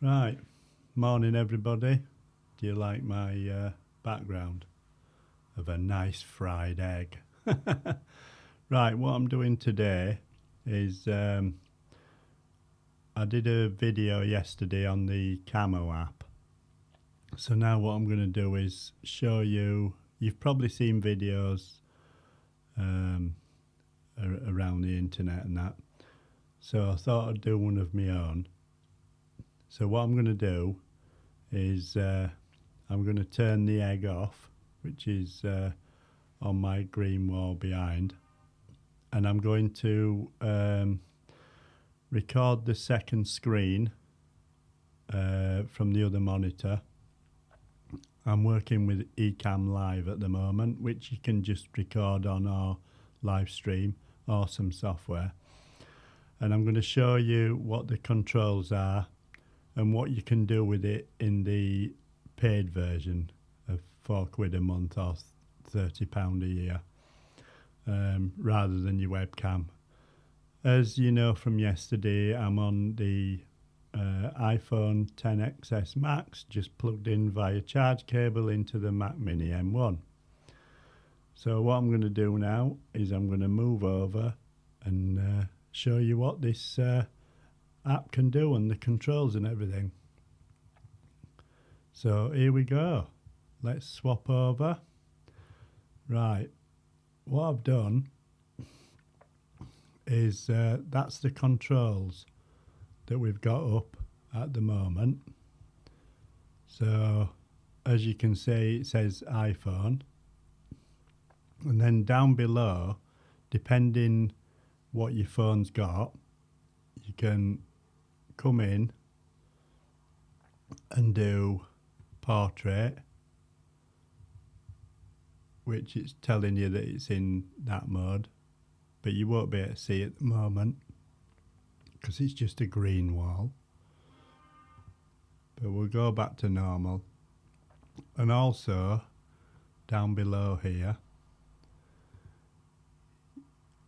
Right, morning everybody. Do you like my background of a nice fried egg? Right, what I'm doing today is I did a video yesterday on the Camo app. So now what I'm going to do is show you, you've probably seen videos around the internet and that. So I thought I'd do one of my own. So what I'm going to do is I'm going to turn the egg off, which is on my green wall behind, and I'm going to record the second screen from the other monitor. I'm working with eCam Live at the moment, which you can just record on our live stream. Awesome software. And I'm going to show you what the controls are and what you can do with it in the paid version of £4 a month or £30 a year, rather than your webcam. As you know from yesterday, I'm on the iPhone XS Max, just plugged in via charge cable into the Mac Mini M1. So what I'm going to do now is I'm going to move over and show you what this app can do and the controls and everything. So here we go. Let's swap over. Right, what I've done is that's the controls that we've got up at the moment. So as you can see, it says iPhone, and then down below, depending what your phone's got, you can come in and do portrait, which it's telling you that it's in that mode, but you won't be able to see it at the moment because it's just a green wall. But we'll go back to normal. And also down below here,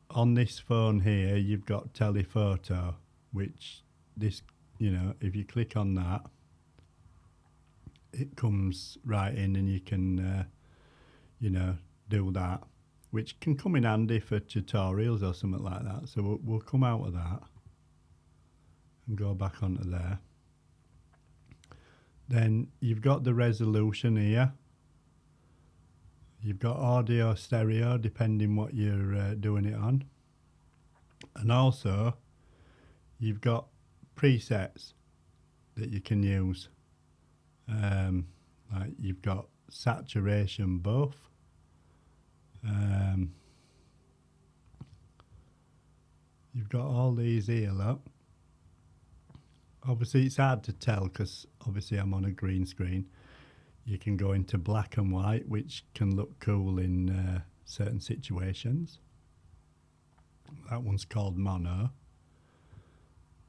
on this phone here, you've got telephoto, which this, you know, if you click on that, it comes right in and you can, you know, do that, which can come in handy for tutorials or something like that. So we'll come out of that and go back onto there. Then you've got the resolution here. You've got audio, stereo, depending what you're doing it on. And also, you've got presets that you can use. Like you've got saturation buff. You've got all these here, look. Obviously, it's hard to tell because obviously I'm on a green screen. You can go into black and white, which can look cool in certain situations. That one's called mono.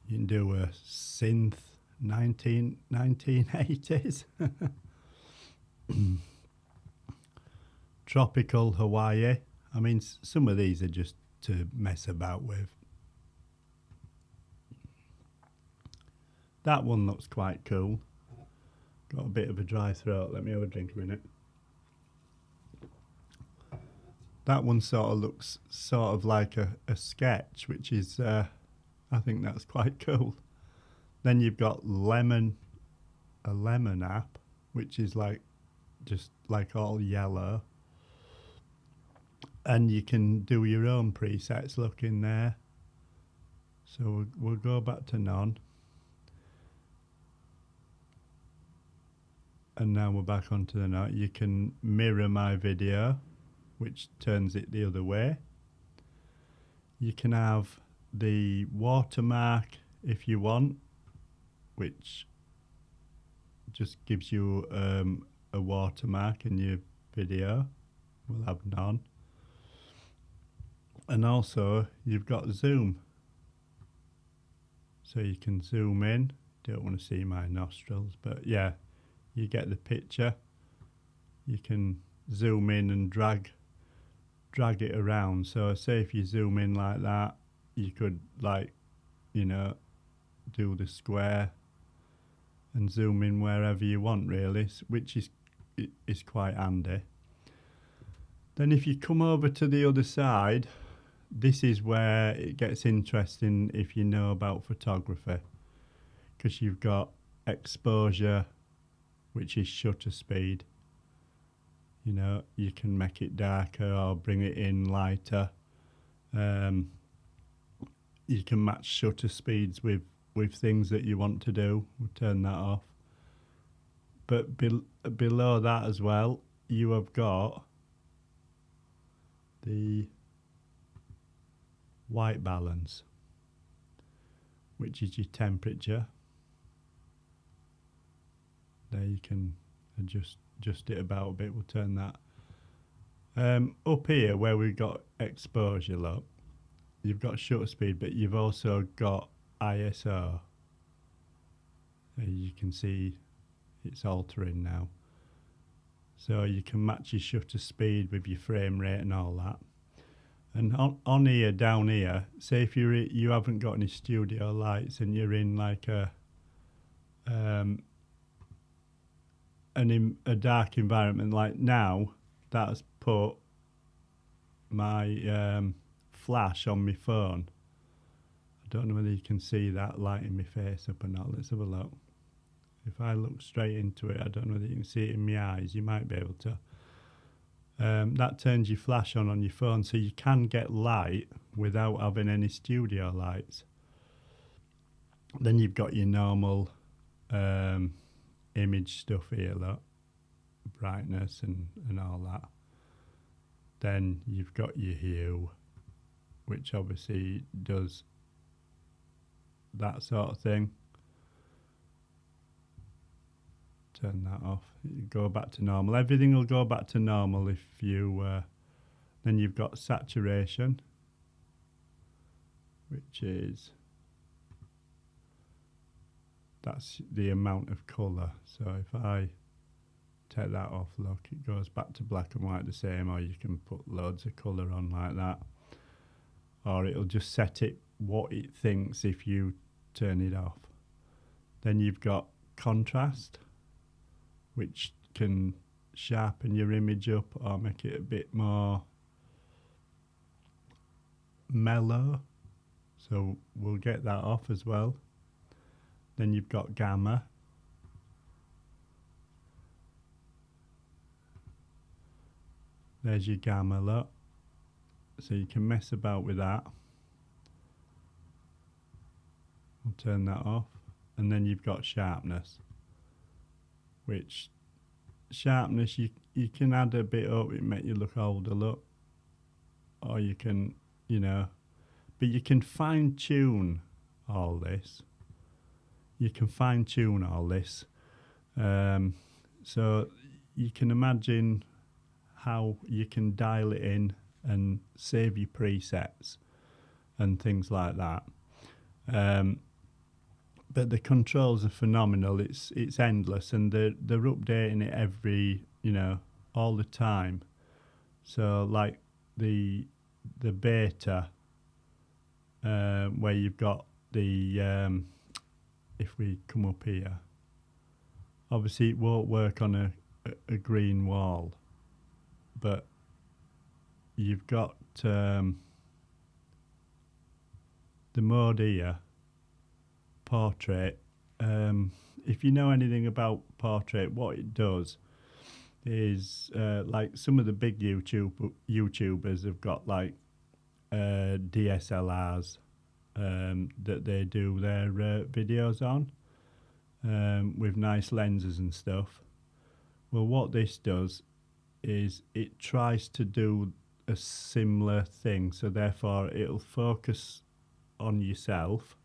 You can do a synth 1980s. Tropical Hawaii. I mean, some of these are just to mess about with. That one looks quite cool. Got a bit of a dry throat. Let me have a drink a minute. That one sort of looks sort of like a sketch, which is, I think that's quite cool. Then you've got a lemon app, which is like, just like all yellow. And you can do your own presets, look in there. So we'll go back to none. And now we're back onto the note. You can mirror my video, which turns it the other way. You can have the watermark if you want, which just gives you a watermark in your video. We'll have none. And also you've got zoom. So you can zoom in. Don't want to see my nostrils, but yeah, you get the picture. You can zoom in and drag it around. So say if you zoom in like that, you could, like, you know, do the square and zoom in wherever you want really, which is quite handy. Then if you come over to the other side, this is where it gets interesting if you know about photography, because you've got exposure, which is shutter speed. You know, you can make it darker or bring it in lighter. You can match shutter speeds with things that you want to do. We'll turn that off. But below that as well, you have got the white balance, which is your temperature. There you can adjust it about a bit. We'll turn that. Up here where we've got exposure, look, you've got shutter speed, but you've also got ISO. You can see it's altering now. So you can match your shutter speed with your frame rate and all that. And on here, down here, say if you haven't got any studio lights and you're in like a dark environment, like now, that's put my flash on my phone. I don't know whether you can see that lighting my face up or not. Let's have a look. If I look straight into it, I don't know whether you can see it in my eyes. You might be able to. That turns your flash on your phone, so you can get light without having any studio lights. Then you've got your normal image stuff here, look, brightness and all that. Then you've got your hue, which obviously does that sort of thing. Turn that off. You go back to normal. Everything will go back to normal if you. Then you've got saturation, which is that's the amount of colour. So if I take that off, look, it goes back to black and white the same, or you can put loads of colour on like that, or it'll just set it what it thinks if you turn it off. Then you've got contrast, which can sharpen your image up or make it a bit more mellow. So we'll get that off as well. Then you've got gamma. There's your gamma, look. So you can mess about with that. I'll turn that off. And then you've got sharpness, which sharpness you can add a bit up, it make you look older, look, or you can, you know, but you can fine tune all this. You can fine tune all this, so you can imagine how you can dial it in and save your presets and things like that. But the controls are phenomenal. It's endless, and they're updating it every, you know, all the time. So like the beta, where you've got the if we come up here, obviously it won't work on a green wall, but you've got the mode here, portrait. If you know anything about portrait, what it does is like some of the big YouTubers have got like DSLRs that they do their videos on with nice lenses and stuff. Well, what this does is it tries to do a similar thing, so therefore it'll focus on yourself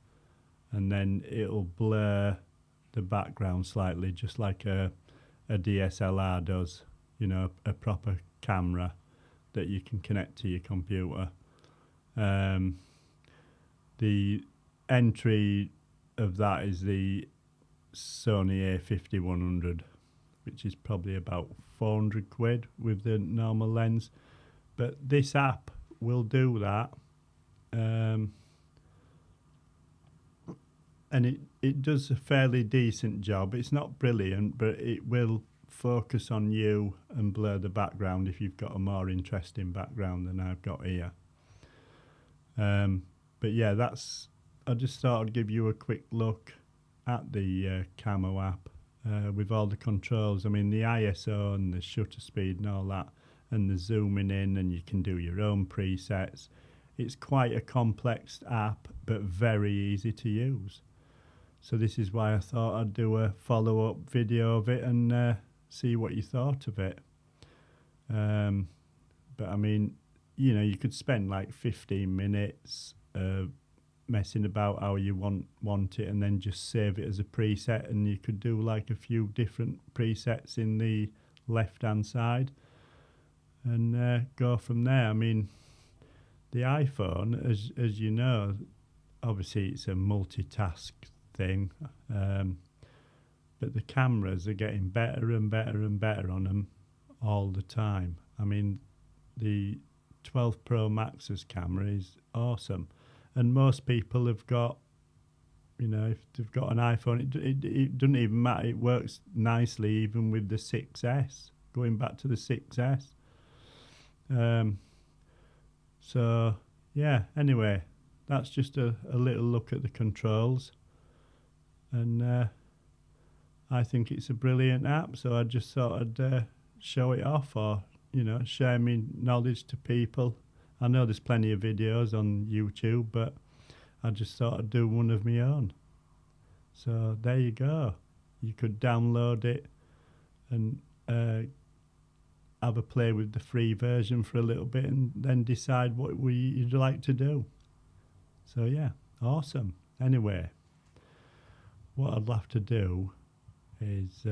and then it'll blur the background slightly, just like a DSLR does, you know, a proper camera that you can connect to your computer. The entry of that is the Sony A5100, which is probably about 400 quid with the normal lens. But this app will do that. and it does a fairly decent job. It's not brilliant, but it will focus on you and blur the background if you've got a more interesting background than I've got here. But yeah, I just thought I'd give you a quick look at the camo app with all the controls. I mean, the ISO and the shutter speed and all that, and the zooming in, and you can do your own presets. It's quite a complex app, but very easy to use. So this is why I thought I'd do a follow-up video of it and see what you thought of it. But I mean, you know, you could spend like 15 minutes messing about how you want it, and then just save it as a preset, and you could do like a few different presets in the left-hand side and go from there. I mean, the iPhone, as you know, obviously it's a multitask thing, but the cameras are getting better and better and better on them all the time. I mean, the 12 Pro Max's camera is awesome, and most people have got, you know, if they've got an iPhone, it doesn't even matter. It works nicely even with the 6S, going back to the 6S. So yeah, anyway, that's just a little look at the controls, and I think it's a brilliant app, so I just thought I'd show it off, or, you know, share my knowledge to people. I know there's plenty of videos on YouTube, but I just thought I'd do one of my own. So there you go. You could download it and have a play with the free version for a little bit, and then decide what you'd like to do. So yeah, awesome. Anyway, what I'd love to do is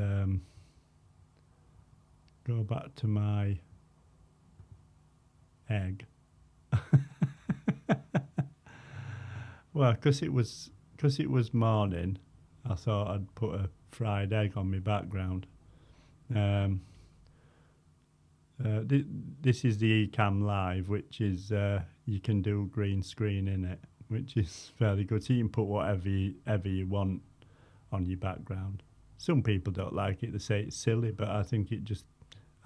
go back to my egg. Well, because it was morning, I thought I'd put a fried egg on my background. This is the Ecamm Live, which is you can do green screen in it, which is fairly good. So you can put whatever you want on your background. Some people don't like it; they say it's silly, but I think it just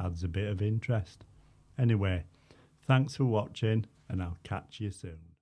adds a bit of interest. Anyway, thanks for watching, and I'll catch you soon.